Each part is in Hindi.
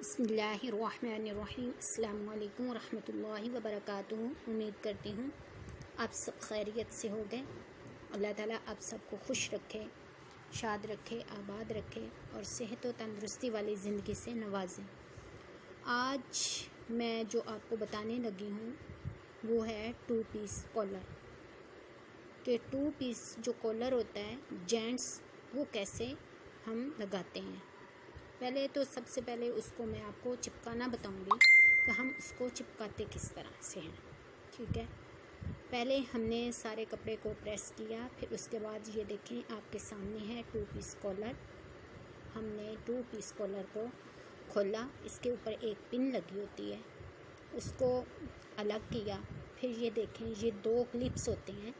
बिस्मिल्लाहिर्रहमानिर्रहीम। अस्सलाम वालेकुम रहमतुल्लाहि व बरकातुहू। उम्मीद करती हूँ आप सब खैरियत से हो गए। अल्लाह ताला आप सबको खुश रखे, शाद रखे, आबाद रखे और सेहत व तंदुरुस्ती वाली ज़िंदगी से नवाजें। आज मैं जो आपको बताने लगी हूँ वो है 2 पीस कॉलर के 2 पीस जो कॉलर होता है जेंट्स, वो कैसे हम लगाते हैं। पहले तो सबसे पहले उसको मैं आपको चिपकाना बताऊंगी कि हम उसको चिपकाते किस तरह से हैं। ठीक है, पहले हमने सारे कपड़े को प्रेस किया, फिर उसके बाद ये देखें आपके सामने है 2 पीस कॉलर। हमने 2 पीस कॉलर को खोला, इसके ऊपर एक पिन लगी होती है, उसको अलग किया। फिर ये देखें ये 2 क्लिप्स होते हैं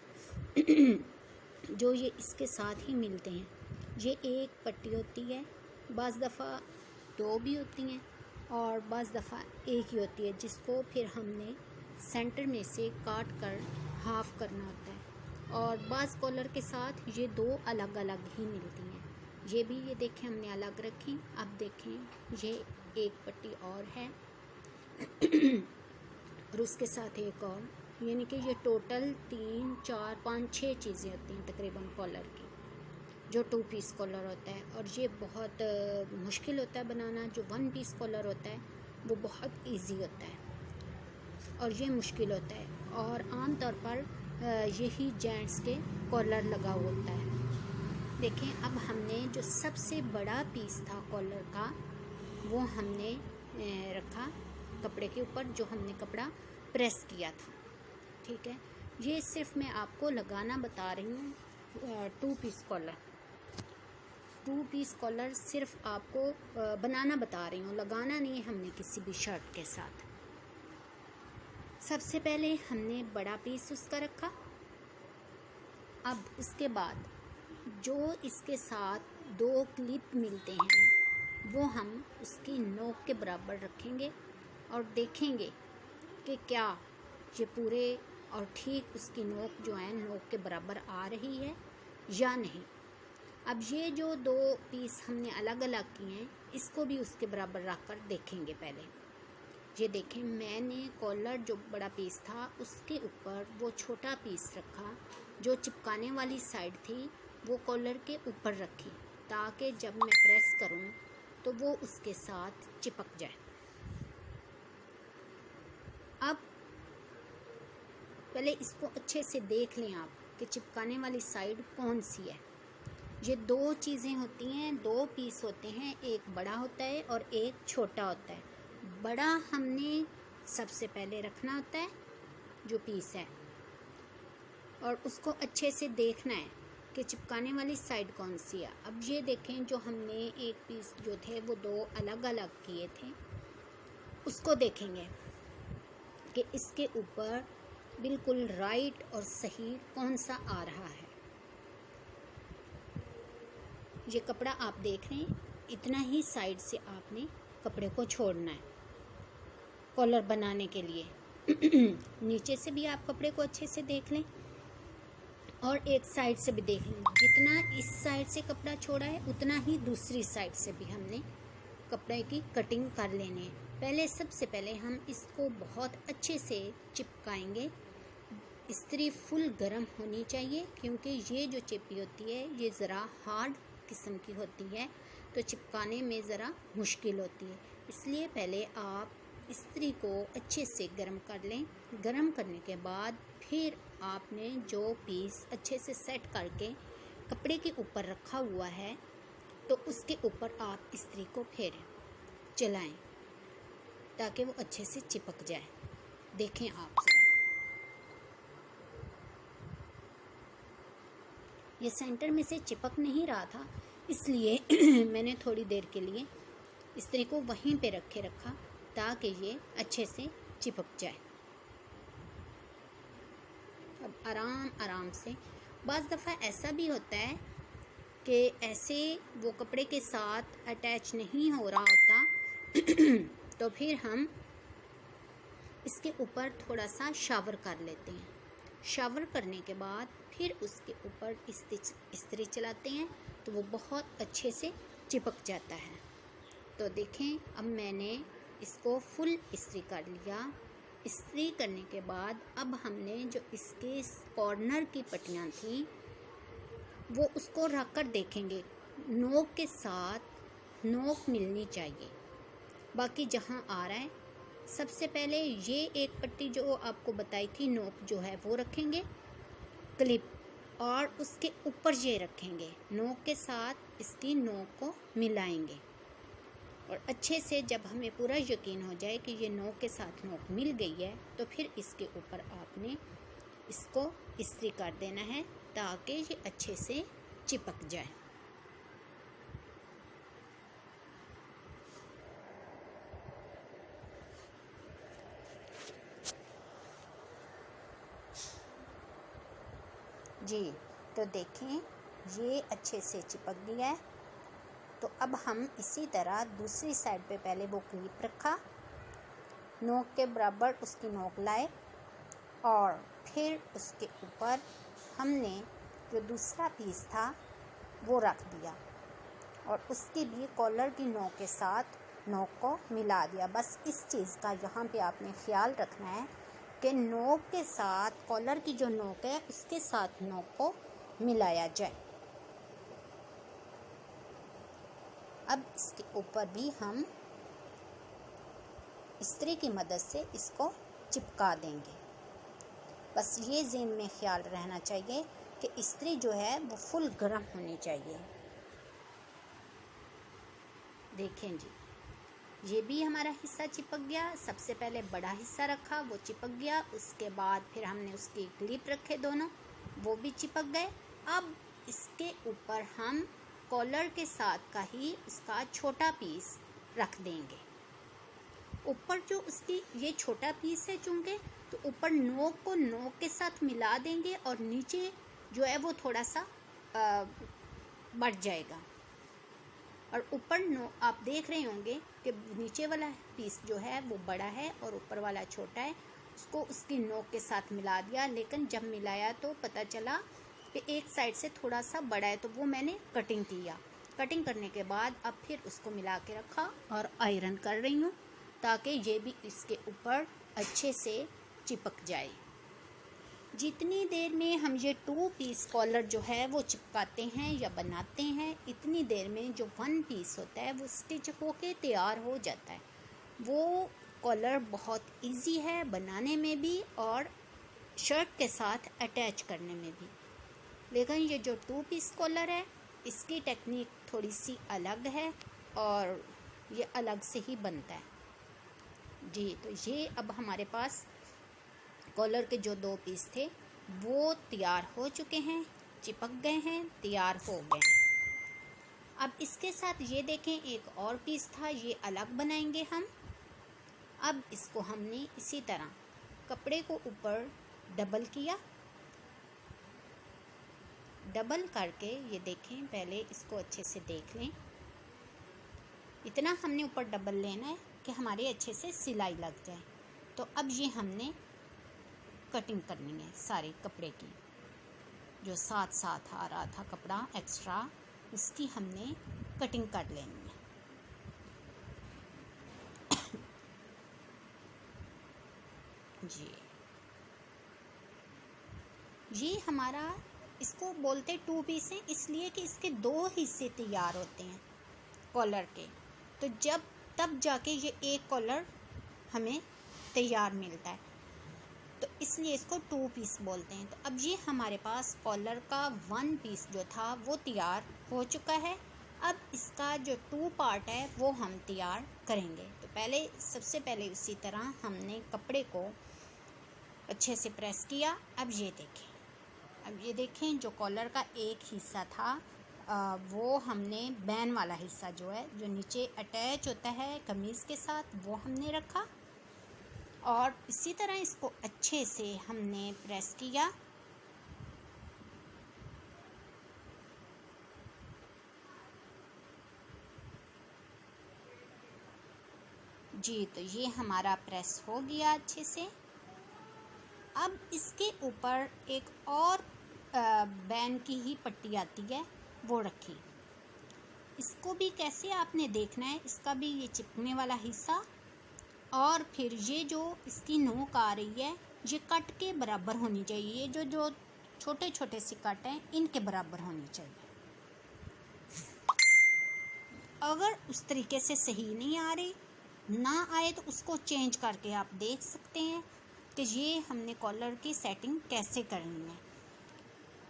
जो ये इसके साथ ही मिलते हैं। ये एक पट्टी होती है, बाज़ दफ़ा 2 भी होती हैं और बाज़ दफ़ा एक ही होती है, जिसको फिर हमने सेंटर में से काट कर हाफ़ करना होता है। और बाज़ कॉलर के साथ ये 2 अलग अलग ही मिलती हैं। ये भी ये देखें हमने अलग रखी। अब देखें ये एक पट्टी और है और उसके साथ एक और, यानी कि ये टोटल 3, 4, 5, 6 चीज़ें होती हैं तकरीबन कॉलर की, जो 2 पीस कॉलर होता है। और ये बहुत मुश्किल होता है बनाना। जो 1 पीस कॉलर होता है वो बहुत इजी होता है और ये मुश्किल होता है। और आम तौर पर यही जेंट्स के कॉलर लगा होता है। देखें अब हमने जो सबसे बड़ा पीस था कॉलर का वो हमने रखा कपड़े के ऊपर, जो हमने कपड़ा प्रेस किया था। ठीक है, ये सिर्फ मैं आपको लगाना बता रही हूँ। 2 पीस कॉलर 2 पीस कॉलर सिर्फ आपको बनाना बता रही हूँ, लगाना नहीं है हमने किसी भी शर्ट के साथ। सबसे पहले हमने बड़ा पीस उसका रखा। अब इसके बाद जो इसके साथ 2 क्लिप मिलते हैं वो हम उसकी नोक के बराबर रखेंगे और देखेंगे कि क्या ये पूरे और ठीक उसकी नोक जो है नोक के बराबर आ रही है या नहीं। अब ये जो 2 पीस हमने अलग अलग किए हैं इसको भी उसके बराबर रख कर देखेंगे। पहले ये देखें मैंने कॉलर जो बड़ा पीस था उसके ऊपर वो छोटा पीस रखा, जो चिपकाने वाली साइड थी वो कॉलर के ऊपर रखी, ताकि जब मैं प्रेस करूं तो वो उसके साथ चिपक जाए। अब पहले इसको अच्छे से देख लें आप कि चिपकाने वाली साइड कौन सी है। ये 2 चीज़ें होती हैं, 2 पीस होते हैं, एक बड़ा होता है और एक छोटा होता है। बड़ा हमने सबसे पहले रखना होता है जो पीस है, और उसको अच्छे से देखना है कि चिपकाने वाली साइड कौन सी है। अब ये देखें जो हमने एक पीस जो थे वो 2 अलग अलग किए थे, उसको देखेंगे कि इसके ऊपर बिल्कुल राइट और सही कौन सा आ रहा है। ये कपड़ा आप देख रहे हैं, इतना ही साइड से आपने कपड़े को छोड़ना है कॉलर बनाने के लिए। नीचे से भी आप कपड़े को अच्छे से देख लें और एक साइड से भी देख लें। जितना इस साइड से कपड़ा छोड़ा है उतना ही दूसरी साइड से भी हमने कपड़े की कटिंग कर लेनी है। पहले सबसे पहले हम इसको बहुत अच्छे से चिपकाएंगे। इस्त्री फुल गर्म होनी चाहिए, क्योंकि ये जो चिप्पी होती है ये ज़रा हार्ड किस्म की होती है, तो चिपकाने में ज़रा मुश्किल होती है। इसलिए पहले आप इस्त्री को अच्छे से गर्म कर लें। गर्म करने के बाद फिर आपने जो पीस अच्छे से सेट करके कपड़े के ऊपर रखा हुआ है तो उसके ऊपर आप इस्त्री को फिर चलाएं ताकि वो अच्छे से चिपक जाए। देखें आप ज़रा, ये सेंटर में से चिपक नहीं रहा था, इसलिए मैंने थोड़ी देर के लिए इस्त्री को वहीं पे रखा ताकि ये अच्छे से चिपक जाए। अब आराम आराम से, बाज़ दफ़ा ऐसा भी होता है कि ऐसे वो कपड़े के साथ अटैच नहीं हो रहा होता तो फिर हम इसके ऊपर थोड़ा सा शावर कर लेते हैं। शावर करने के बाद फिर उसके ऊपर इस्त्री चलाते हैं तो वो बहुत अच्छे से चिपक जाता है। तो देखें, अब मैंने इसको फुल इस्त्री कर लिया। इस्त्री करने के बाद अब हमने जो इसके कॉर्नर की पट्टियाँ थी वो उसको रख कर देखेंगे, नोक के साथ नोक मिलनी चाहिए। बाकी जहाँ आ रहा है, सबसे पहले ये एक पट्टी जो आपको बताई थी नोक जो है वो रखेंगे क्लिप, और उसके ऊपर ये रखेंगे, नोक के साथ इसकी नोक को मिलाएंगे। और अच्छे से जब हमें पूरा यकीन हो जाए कि ये नोक के साथ नोक मिल गई है, तो फिर इसके ऊपर आपने इसको इस्त्री कर देना है ताकि ये अच्छे से चिपक जाए। जी, तो देखें ये अच्छे से चिपक गया है। तो अब हम इसी तरह दूसरी साइड पे पहले वो क्लिप रखा, नोक के बराबर उसकी नोक लाए, और फिर उसके ऊपर हमने जो दूसरा पीस था वो रख दिया और उसकी भी कॉलर की नोक के साथ नोक को मिला दिया। बस इस चीज़ का यहाँ पे आपने ख्याल रखना है कि नोक के साथ कॉलर की जो नोक है उसके साथ नोक को मिलाया जाए। अब इसके ऊपर भी हम इस्त्री की मदद से इसको चिपका देंगे। बस ये ज़हन में ख्याल रहना चाहिए कि इस्त्री जो है वो फुल गर्म होनी चाहिए। देखें जी, ये भी हमारा हिस्सा चिपक गया। सबसे पहले बड़ा हिस्सा रखा, वो चिपक गया। उसके बाद फिर हमने उसकी क्लिप रखे दोनों, वो भी चिपक गए। अब इसके ऊपर हम कॉलर के साथ का ही उसका छोटा पीस रख देंगे। ऊपर जो उसकी ये छोटा पीस है चूँकि, तो ऊपर नोक को नोक के साथ मिला देंगे और नीचे जो है वो थोड़ा सा बढ़ जाएगा। और ऊपर आप देख रहे होंगे कि नीचे वाला पीस जो है वो बड़ा है और ऊपर वाला छोटा है। उसको उसकी नोक के साथ मिला दिया, लेकिन जब मिलाया तो पता चला कि एक साइड से थोड़ा सा बड़ा है, तो वो मैंने कटिंग किया। कटिंग करने के बाद अब फिर उसको मिला के रखा और आयरन कर रही हूँ ताकि ये भी इसके ऊपर अच्छे से चिपक जाए। जितनी देर में हम ये 2 पीस कॉलर जो है वो चिपकाते हैं या बनाते हैं, इतनी देर में जो 1 पीस होता है वो स्टिच होके तैयार हो जाता है। वो कॉलर बहुत इजी है बनाने में भी और शर्ट के साथ अटैच करने में भी। लेकिन ये जो 2 पीस कॉलर है इसकी टेक्निक थोड़ी सी अलग है और ये अलग से ही बनता है। जी, तो ये अब हमारे पास कॉलर के जो 2 पीस थे वो तैयार हो चुके हैं, चिपक गए हैं, तैयार हो गए। अब इसके साथ ये देखें एक और पीस था, ये अलग बनाएंगे हम। अब इसको हमने इसी तरह कपड़े को ऊपर डबल किया, डबल करके ये देखें, पहले इसको अच्छे से देख लें। इतना हमने ऊपर डबल लेना है कि हमारे अच्छे से सिलाई लग जाए। तो अब ये हमने कटिंग करनी है सारे कपड़े की, जो साथ साथ आ रहा था कपड़ा एक्स्ट्रा, उसकी हमने कटिंग कर लेनी है। जी, ये हमारा, इसको बोलते 2 पीस हैं इसलिए कि इसके 2 हिस्से तैयार होते हैं कॉलर के। तो तब जाके ये एक कॉलर हमें तैयार मिलता है, तो इसलिए इसको 2 पीस बोलते हैं। तो अब ये हमारे पास कॉलर का 1 पीस जो था वो तैयार हो चुका है। अब इसका जो 2 पार्ट है वो हम तैयार करेंगे। तो सबसे पहले उसी तरह हमने कपड़े को अच्छे से प्रेस किया। अब ये देखें जो कॉलर का एक हिस्सा था वो हमने बैन वाला हिस्सा जो है, जो नीचे अटैच होता है कमीज़ के साथ, वो हमने रखा और इसी तरह इसको अच्छे से हमने प्रेस किया। जी, तो ये हमारा प्रेस हो गया अच्छे से। अब इसके ऊपर एक और बैन की ही पट्टी आती है, वो रखी। इसको भी कैसे आपने देखना है, इसका भी ये चिपकने वाला हिस्सा और फिर ये जो इसकी नोक आ रही है ये कट के बराबर होनी चाहिए। ये जो जो छोटे छोटे से कट हैं इनके बराबर होनी चाहिए। अगर उस तरीके से सही नहीं आ रही ना आए तो उसको चेंज करके आप देख सकते हैं कि ये हमने कॉलर की सेटिंग कैसे करनी है।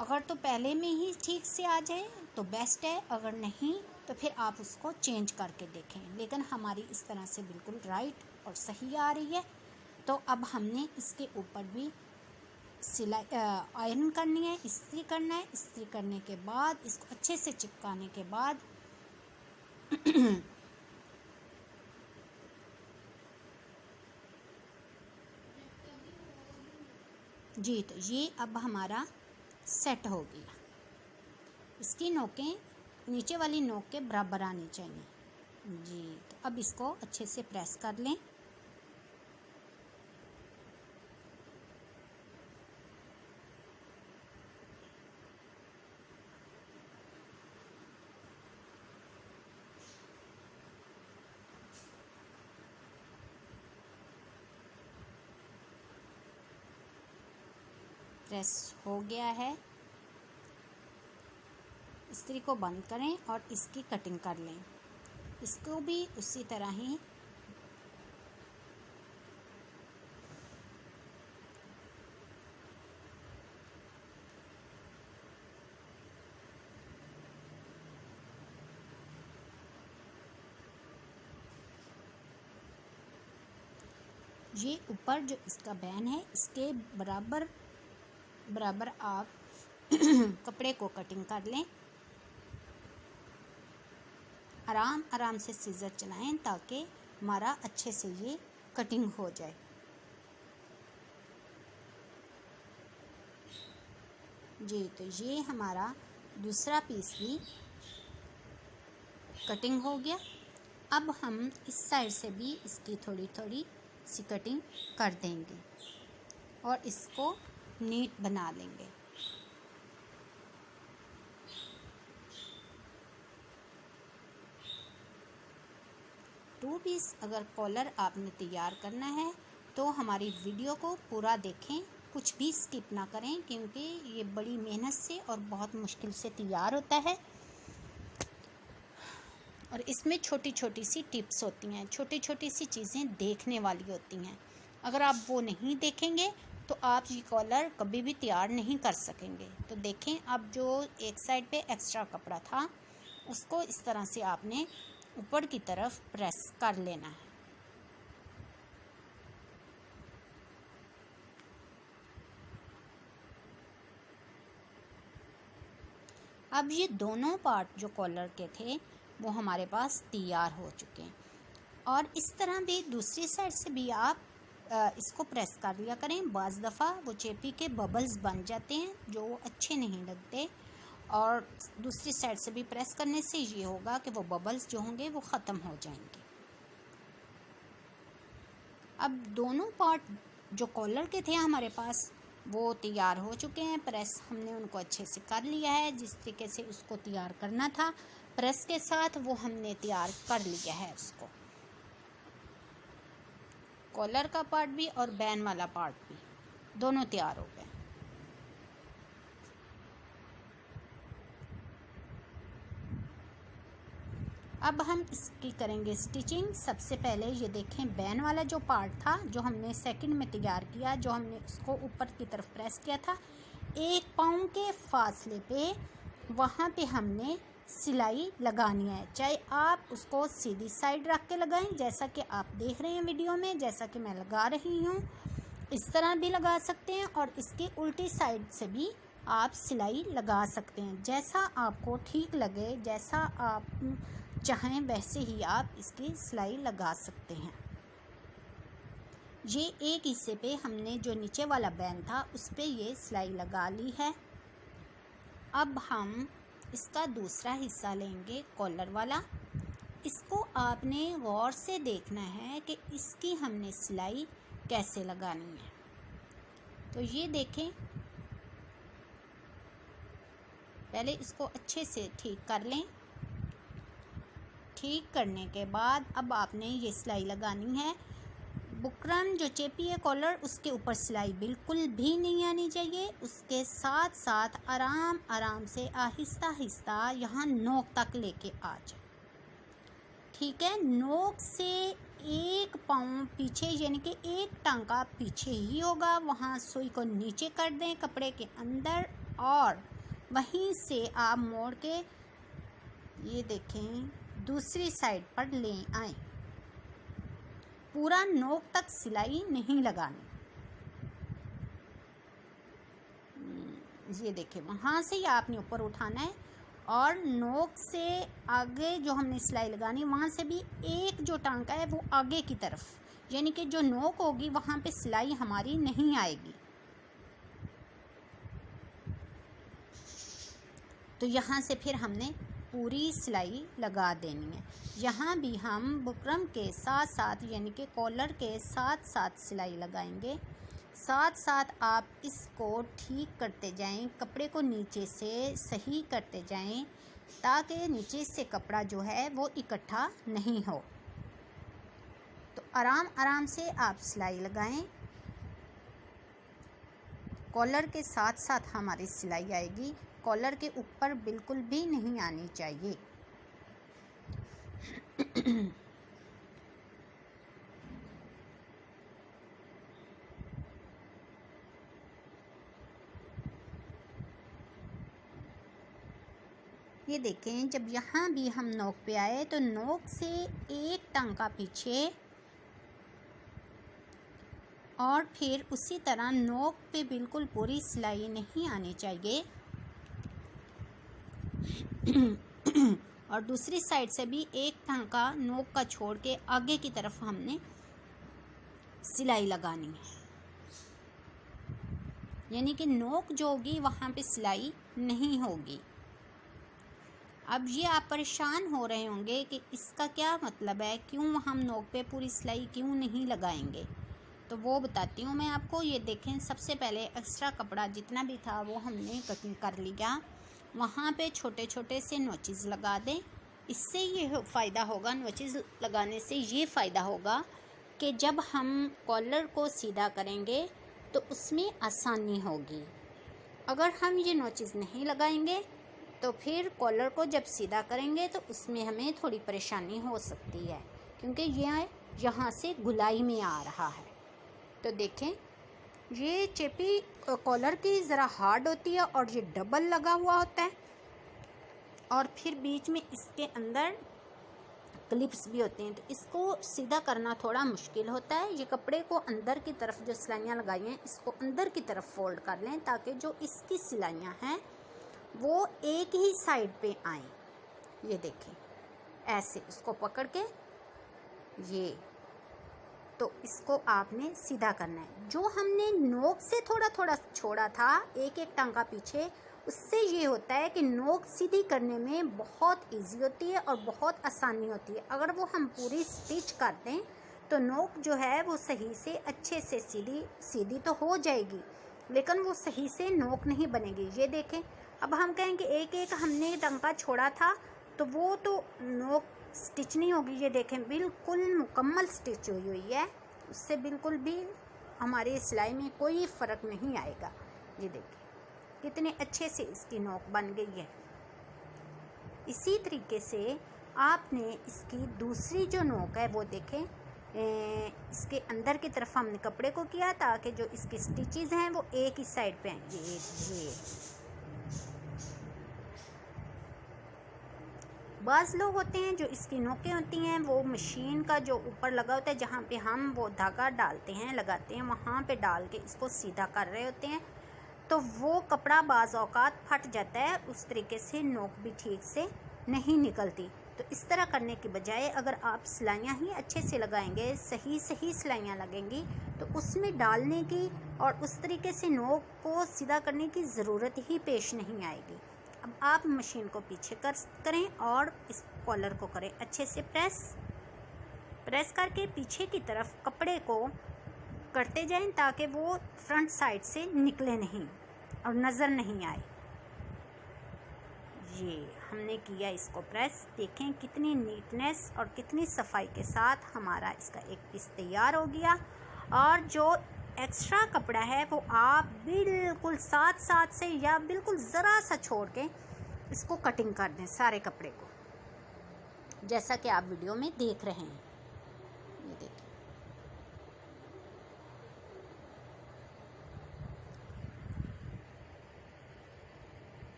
अगर तो पहले में ही ठीक से आ जाए तो बेस्ट है, अगर नहीं तो फिर आप उसको चेंज करके देखें। लेकिन हमारी इस तरह से बिल्कुल राइट और सही आ रही है। तो अब हमने इसके ऊपर भी सिलाई आयरन करनी है, इस्त्री करना है। इस्त्री करने के बाद इसको अच्छे से चिपकाने के बाद जी तो ये अब हमारा सेट हो गया। इसकी नोकें नीचे वाली नोक के बराबर आनी चाहिए जी। तो अब इसको अच्छे से प्रेस कर लें। प्रेस हो गया है। इस्त्री को बंद करें और इसकी कटिंग कर लें। इसको भी उसी तरह ही ये ऊपर जो इसका बैन है इसके बराबर बराबर आप कपड़े को कटिंग कर लें। आराम आराम से सीज़र चलाएं ताकि हमारा अच्छे से ये कटिंग हो जाए। जी तो ये हमारा दूसरा पीस भी कटिंग हो गया। अब हम इस साइड से भी इसकी थोड़ी थोड़ी सी कटिंग कर देंगे और इसको नीट बना लेंगे। टू पीस अगर कॉलर आपने तैयार करना है तो हमारी वीडियो को पूरा देखें, कुछ भी स्किप ना करें, क्योंकि ये बड़ी मेहनत से और बहुत मुश्किल से तैयार होता है और इसमें छोटी छोटी सी टिप्स होती हैं, छोटी छोटी सी चीज़ें देखने वाली होती हैं। अगर आप वो नहीं देखेंगे तो आप ये कॉलर कभी भी तैयार नहीं कर सकेंगे। तो देखें, अब जो एक साइड पे एक्स्ट्रा कपड़ा था उसको इस तरह से आपने ऊपर की तरफ प्रेस कर लेना है। अब ये दोनों पार्ट जो कॉलर के थे वो हमारे पास तैयार हो चुके हैं। और इस तरह भी दूसरी साइड से भी आप इसको प्रेस कर लिया करें। बाज़ दफ़ा वो चेपी के बबल्स बन जाते हैं जो अच्छे नहीं लगते, और दूसरी साइड से भी प्रेस करने से ये होगा कि वो बबल्स जो होंगे वो ख़त्म हो जाएंगे। अब दोनों पार्ट जो कॉलर के थे हमारे पास वो तैयार हो चुके हैं। प्रेस हमने उनको अच्छे से कर लिया है, जिस तरीके से उसको तैयार करना था प्रेस के साथ वो हमने तैयार कर लिया है। उसको कॉलर का पार्ट भी और बैन वाला पार्ट भी दोनों तैयार हो गए। अब हम इसकी करेंगे स्टिचिंग। सबसे पहले ये देखें, बैन वाला जो पार्ट था जो हमने सेकंड में तैयार किया, जो हमने उसको ऊपर की तरफ प्रेस किया था, 1 पाँव के फासले पे वहाँ पे हमने सिलाई लगानी है। चाहे आप उसको सीधी साइड रख के लगाएं जैसा कि आप देख रहे हैं वीडियो में, जैसा कि मैं लगा रही हूँ, इस तरह भी लगा सकते हैं और इसकी उल्टी साइड से भी आप सिलाई लगा सकते हैं। जैसा आपको ठीक लगे, जैसा आप चाहें वैसे ही आप इसकी सिलाई लगा सकते हैं। ये एक हिस्से पे हमने जो नीचे वाला बैन था उस पे ये सिलाई लगा ली है। अब हम इसका दूसरा हिस्सा लेंगे कॉलर वाला। इसको आपने गौर से देखना है कि इसकी हमने सिलाई कैसे लगानी है। तो ये देखें, पहले इसको अच्छे से ठीक कर लें ठीक करने के बाद अब आपने ये सिलाई लगानी है। बुकरम जो चेपी है कॉलर, उसके ऊपर सिलाई बिल्कुल भी नहीं आनी चाहिए। उसके साथ साथ आराम आराम से आहिस्ता आहिस्ता यहाँ नोक तक लेके आ जाए। ठीक है, नोक से एक पाँव पीछे, यानी कि एक टांका पीछे ही होगा, वहाँ सुई को नीचे कर दें कपड़े के अंदर और वहीं से आप मोड़ के ये देखें दूसरी साइड पर ले आए। पूरा नोक तक सिलाई नहीं लगानी। ये देखें, वहाँ से ही आपने ऊपर उठाना है और नोक से आगे जो हमने सिलाई लगानी वहाँ से भी एक जो टांका है वो आगे की तरफ, यानी कि जो नोक होगी वहाँ पे सिलाई हमारी नहीं आएगी। तो यहाँ से फिर हमने पूरी सिलाई लगा देनी है। यहाँ भी हम बुकरम के साथ साथ, यानी कि कॉलर के साथ साथ सिलाई लगाएंगे। साथ साथ आप इसको ठीक करते जाएं, कपड़े को नीचे से सही करते जाएं ताकि नीचे से कपड़ा जो है वो इकट्ठा नहीं हो। तो आराम आराम से आप सिलाई लगाएं। कॉलर के साथ साथ हमारी सिलाई आएगी, कॉलर के ऊपर बिल्कुल भी नहीं आनी चाहिए। ये देखें, जब यहाँ भी हम नोक पे आए तो नोक से एक टांका पीछे और फिर उसी तरह नोक पे बिल्कुल पूरी सिलाई नहीं आनी चाहिए। और दूसरी साइड से भी एक टांका नोक का छोड़ के आगे की तरफ हमने सिलाई लगानी है, यानी कि नोक जो होगी वहाँ पे सिलाई नहीं होगी। अब ये आप परेशान हो रहे होंगे कि इसका क्या मतलब है, क्यों हम नोक पे पूरी सिलाई क्यों नहीं लगाएंगे। तो वो बताती हूँ मैं आपको। ये देखें, सबसे पहले एक्स्ट्रा कपड़ा जितना भी था वो हमने कटिंग कर लिया। वहाँ पे छोटे छोटे से नोचेस लगा दें। इससे ये फ़ायदा होगा, नोचेस लगाने से ये फ़ायदा होगा कि जब हम कॉलर को सीधा करेंगे तो उसमें आसानी होगी। अगर हम ये नोचेस नहीं लगाएंगे तो फिर कॉलर को जब सीधा करेंगे तो उसमें हमें थोड़ी परेशानी हो सकती है, क्योंकि यह यहाँ से गुलाई में आ रहा है। तो देखें, ये चेपी कॉलर की ज़रा हार्ड होती है और ये डबल लगा हुआ होता है और फिर बीच में इसके अंदर क्लिप्स भी होते हैं। तो इसको सीधा करना थोड़ा मुश्किल होता है। ये कपड़े को अंदर की तरफ जो सिलाइयाँ लगाई हैं इसको अंदर की तरफ फोल्ड कर लें ताकि जो इसकी सिलाइयाँ हैं वो एक ही साइड पे आएँ। ये देखें, ऐसे इसको पकड़ के ये, तो इसको आपने सीधा करना है। जो हमने नोक से थोड़ा थोड़ा छोड़ा था एक एक टांका पीछे, उससे ये होता है कि नोक सीधी करने में बहुत इजी होती है और बहुत आसानी होती है। अगर वो हम पूरी स्टिच कर दें तो नोक जो है वो सही से अच्छे से सीधी तो हो जाएगी, लेकिन वो सही से नोक नहीं बनेगी। ये देखें, अब हम कहेंगे एक एक हमने टांका छोड़ा था तो वो तो नोक स्टिच नहीं होगी। ये देखें, बिल्कुल मुकम्मल स्टिच हुई हुई है, उससे बिल्कुल भी हमारी सिलाई में कोई फ़र्क नहीं आएगा। ये देखें कितने अच्छे से इसकी नोक बन गई है। इसी तरीके से आपने इसकी दूसरी जो नोक है वो देखें, इसके अंदर की तरफ हमने कपड़े को किया ताकि जो इसकी स्टिचेस हैं वो एक ही साइड पे आएँ। ये बाज़ लोग होते हैं जो इसकी नोकें होती हैं वो मशीन का जो ऊपर लगा होता है जहाँ पे हम वो धागा डालते हैं लगाते हैं वहाँ पे डाल के इसको सीधा कर रहे होते हैं, तो वो कपड़ा बाज़ औक़ात फट जाता है, उस तरीके से नोक भी ठीक से नहीं निकलती। तो इस तरह करने की बजाय अगर आप सिलाइयाँ ही अच्छे से लगाएंगे, सही सिलाइयाँ लगेंगी, तो उसमें डालने की और उस तरीके से नोक को सीधा करने की ज़रूरत ही पेश नहीं आएगी। अब आप मशीन को पीछे करें और इस कॉलर को करें अच्छे से प्रेस करके पीछे की तरफ कपड़े को करते जाएं ताकि वो फ्रंट साइड से निकले नहीं और नज़र नहीं आए। ये हमने किया इसको प्रेस। देखें कितनी नीटनेस और कितनी सफाई के साथ हमारा इसका एक पीस तैयार हो गया। और जो एक्स्ट्रा कपड़ा है वो आप बिल्कुल साथ साथ से या बिल्कुल ज़रा सा छोड़ के इसको कटिंग कर दें सारे कपड़े को, जैसा कि आप वीडियो में देख रहे हैं। ये देखिए,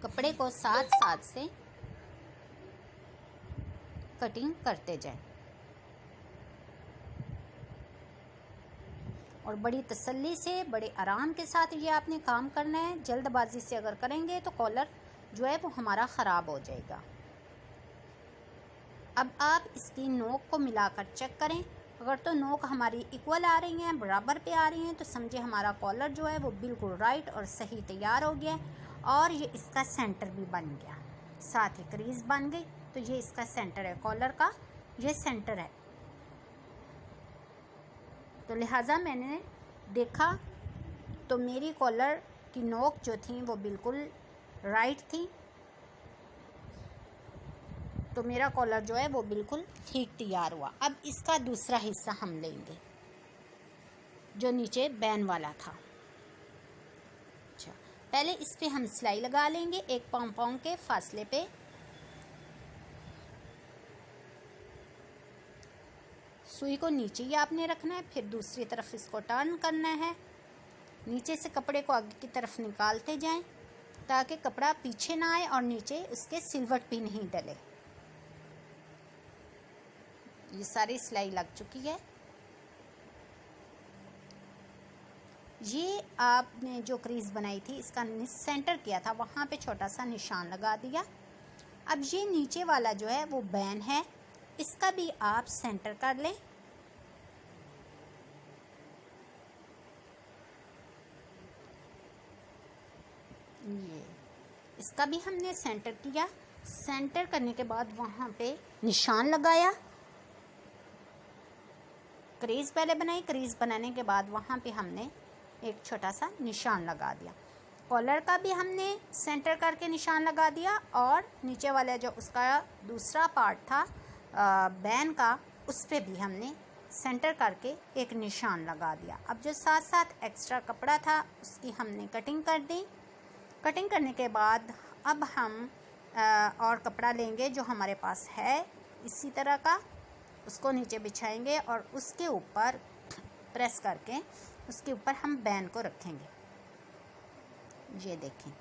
कपड़े को साथ साथ से कटिंग करते जाएं और बड़ी तसल्ली से, बड़े आराम के साथ ये आपने काम करना है। जल्दबाजी से अगर करेंगे तो कॉलर जो है वो हमारा ख़राब हो जाएगा। अब आप इसकी नोक को मिलाकर चेक करें। अगर तो नोक हमारी इक्वल आ रही हैं, बराबर पे आ रही हैं, तो समझे हमारा कॉलर जो है वो बिल्कुल राइट और सही तैयार हो गया है। और ये इसका सेंटर भी बन गया, साथ ही क्रीज बन गई। तो ये इसका सेंटर है, कॉलर का ये सेंटर है। तो लिहाजा मैंने देखा तो मेरी कॉलर की नोक जो थी वो बिल्कुल राइट थी, तो मेरा कॉलर जो है वो बिल्कुल ठीक तैयार हुआ। अब इसका दूसरा हिस्सा हम लेंगे जो नीचे बैन वाला था। अच्छा, पहले इस पे हम सिलाई लगा लेंगे 1 पाँव के फासले पे। सुई को नीचे ही आपने रखना है, फिर दूसरी तरफ इसको टर्न करना है। नीचे से कपड़े को आगे की तरफ निकालते जाएं ताकि कपड़ा पीछे ना आए और नीचे उसके सिलवट भी नहीं डले। ये सारी सिलाई लग चुकी है। ये आपने जो क्रीज बनाई थी इसका सेंटर किया था, वहाँ पे छोटा सा निशान लगा दिया। अब ये नीचे वाला जो है वो बैन है, इसका भी आप सेंटर कर लें। ये इसका भी हमने सेंटर किया। सेंटर करने के बाद वहाँ पे निशान लगाया। क्रीज पहले बनाई, क्रीज बनाने के बाद वहाँ पे हमने एक छोटा सा निशान लगा दिया। कॉलर का भी हमने सेंटर करके निशान लगा दिया और नीचे वाला जो उसका दूसरा पार्ट था बैन का, उस पे भी हमने सेंटर करके एक निशान लगा दिया। अब जो साथ साथ एक्स्ट्रा कपड़ा था उसकी हमने कटिंग कर दी। कटिंग करने के बाद अब हम और कपड़ा लेंगे जो हमारे पास है इसी तरह का, उसको नीचे बिछाएंगे और उसके ऊपर प्रेस करके उसके ऊपर हम बैन को रखेंगे। ये देखें,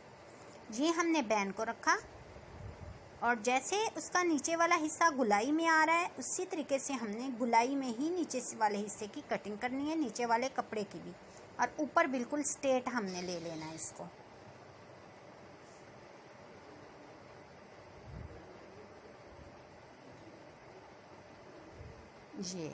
ये हमने बैन को रखा और जैसे उसका नीचे वाला हिस्सा गुलाई में आ रहा है उसी तरीके से हमने गुलाई में ही नीचे वाले हिस्से की कटिंग करनी है, नीचे वाले कपड़े की भी, और ऊपर बिल्कुल स्ट्रेट हमने ले लेना है इसको। ये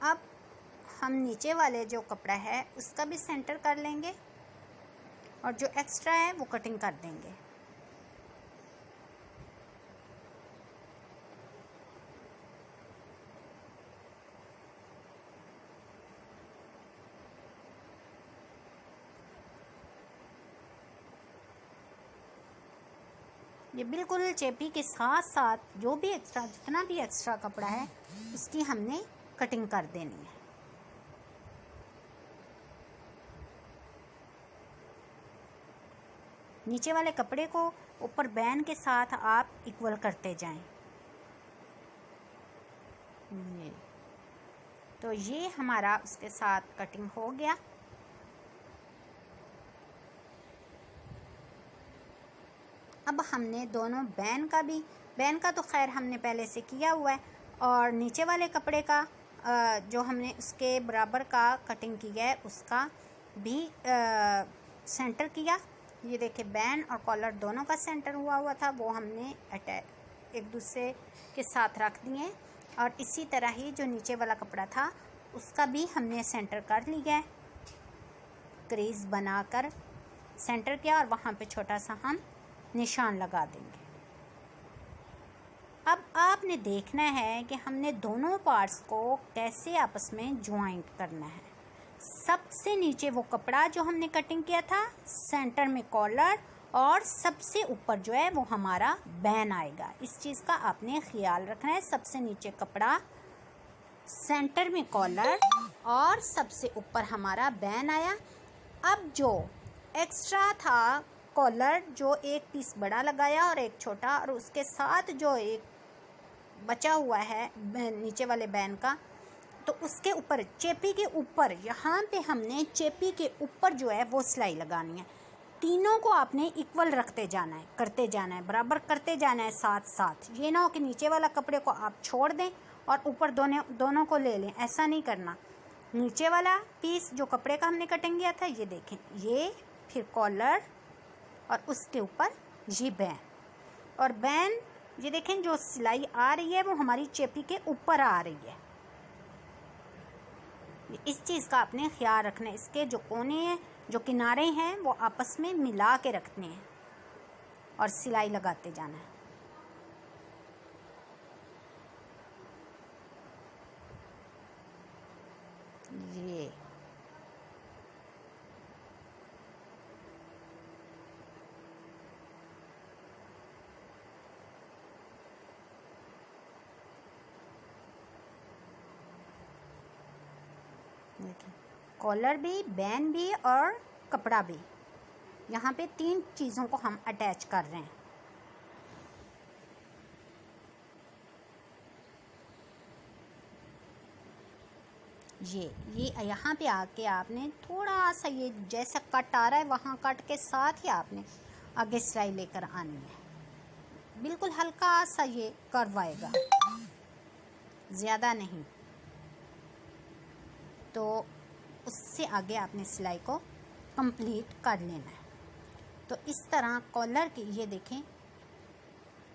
अब हम नीचे वाले जो कपड़ा है उसका भी सेंटर कर लेंगे और जो एक्स्ट्रा है वो कटिंग कर देंगे। ये बिल्कुल चेपी के साथ साथ जो भी एक्स्ट्रा, जितना भी एक्स्ट्रा कपड़ा है उसकी हमने कटिंग कर देनी है। नीचे वाले कपड़े को ऊपर बैन के साथ आप इक्वल करते जाएं। तो ये हमारा उसके साथ कटिंग हो गया। अब हमने दोनों बैन का तो खैर हमने पहले से किया हुआ है, और नीचे वाले कपड़े का जो हमने उसके बराबर का कटिंग की है उसका भी सेंटर किया। ये देखिए, बैन और कॉलर दोनों का सेंटर हुआ था, वो हमने एक दूसरे के साथ रख दिए। और इसी तरह ही जो नीचे वाला कपड़ा था उसका भी हमने सेंटर कर लिया है, क्रीज बनाकर सेंटर किया और वहाँ पे छोटा सा हम निशान लगा देंगे। अब आपने देखना है कि हमने दोनों पार्ट्स को कैसे आपस में ज्वाइंट करना है। सबसे नीचे वो कपड़ा जो हमने कटिंग किया था, सेंटर में कॉलर, और सबसे ऊपर जो है वो हमारा बैन आएगा। इस चीज़ का आपने ख्याल रखना है। सबसे नीचे कपड़ा, सेंटर में कॉलर और सबसे ऊपर हमारा बैन आया। अब जो एक्स्ट्रा था कॉलर, जो एक पीस बड़ा लगाया और एक छोटा, और उसके साथ जो एक बचा हुआ है नीचे वाले बैन का, तो उसके ऊपर चेपी के ऊपर, यहाँ पे हमने चेपी के ऊपर जो है वो सिलाई लगानी है। तीनों को आपने इक्वल रखते जाना है, करते जाना है, बराबर करते जाना है साथ साथ। ये ना हो कि नीचे वाला कपड़े को आप छोड़ दें और ऊपर दोनों को ले लें, ऐसा नहीं करना। नीचे वाला पीस जो कपड़े का हमने कटिंग किया था, ये देखें, ये फिर कॉलर और उसके ऊपर ये बैन, और बैन ये देखें जो सिलाई आ रही है वो हमारी चेपी के ऊपर आ रही है। इस चीज़ का आपने ख्याल रखना है। इसके जो कोने हैं, जो किनारे हैं, वो आपस में मिला के रखने हैं और सिलाई लगाते जाना है। ये देखिए, कॉलर भी, बैन भी और कपड़ा भी, यहाँ पे 3 चीज़ों को हम अटैच कर रहे हैं। ये यहाँ पे आके आपने थोड़ा सा, ये जैसा कट आ रहा है वहाँ कट के साथ ही आपने आगे सिलाई लेकर आनी है। बिल्कुल हल्का सा ये कर्व आएगा, ज़्यादा नहीं। तो उससे आगे आपने सिलाई को कंप्लीट कर लेना है। तो इस तरह कॉलर की, ये देखें,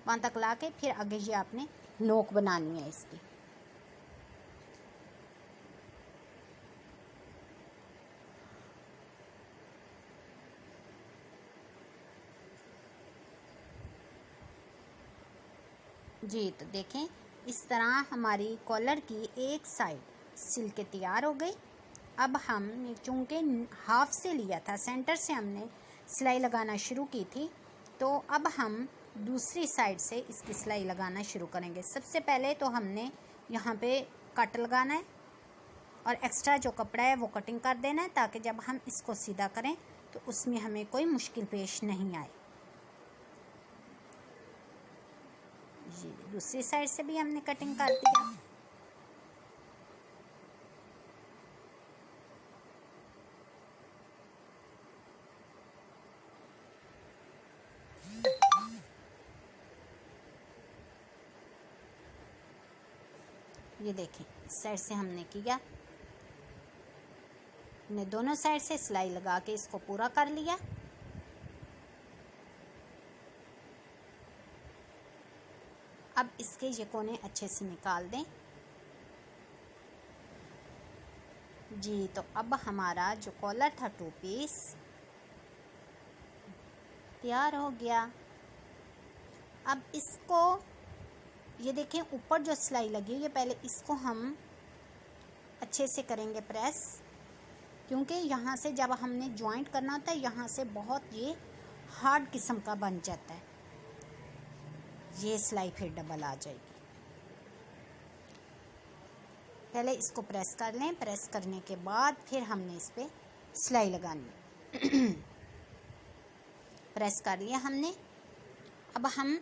वहाँ तक ला के फिर आगे ये आपने नोक बनानी है इसकी। जी, तो देखें, इस तरह हमारी कॉलर की एक साइड सिल के तैयार हो गई। अब हम चूँकि हाफ से लिया था, सेंटर से हमने सिलाई लगाना शुरू की थी, तो अब हम दूसरी साइड से इसकी सिलाई लगाना शुरू करेंगे। सबसे पहले तो हमने यहाँ पे कट लगाना है और एक्स्ट्रा जो कपड़ा है वो कटिंग कर देना है, ताकि जब हम इसको सीधा करें तो उसमें हमें कोई मुश्किल पेश नहीं आए। जी, दूसरी साइड से भी हमने कटिंग कर दिया। ये देखें, इस साइड से हमने किया, हमने दोनों साइड से सिलाई लगा के इसको पूरा कर लिया। अब इसके ये कोने अच्छे से निकाल दें। जी, तो अब हमारा जो कॉलर था 2 पीस तैयार हो गया। अब इसको, ये देखें, ऊपर जो सिलाई लगी हुई है, पहले इसको हम अच्छे से करेंगे प्रेस, क्योंकि यहाँ से जब हमने जॉइंट करना होता है, यहाँ से बहुत ये हार्ड किस्म का बन जाता है। ये सिलाई फिर डबल आ जाएगी। पहले इसको प्रेस कर लें। प्रेस करने के बाद फिर हमने इस पर सिलाई लगानी। प्रेस कर लिया हमने। अब हम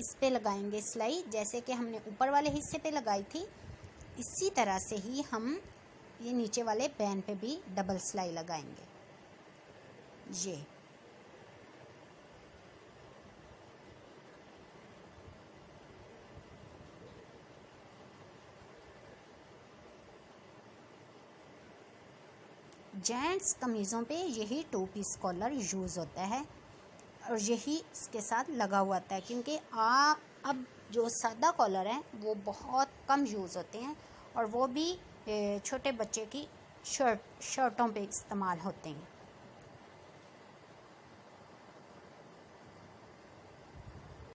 इस पे लगाएंगे सिलाई, जैसे कि हमने ऊपर वाले हिस्से पे लगाई थी, इसी तरह से ही हम ये नीचे वाले बैन पे भी डबल सिलाई लगाएंगे। ये जेंट्स कमीज़ों पे यही 2 पीस कॉलर यूज़ होता है और यही इसके साथ लगा हुआ था, क्योंकि अब जो सादा कॉलर हैं वो बहुत कम यूज़ होते हैं और वो भी छोटे बच्चे की शर्टों पे इस्तेमाल होते हैं।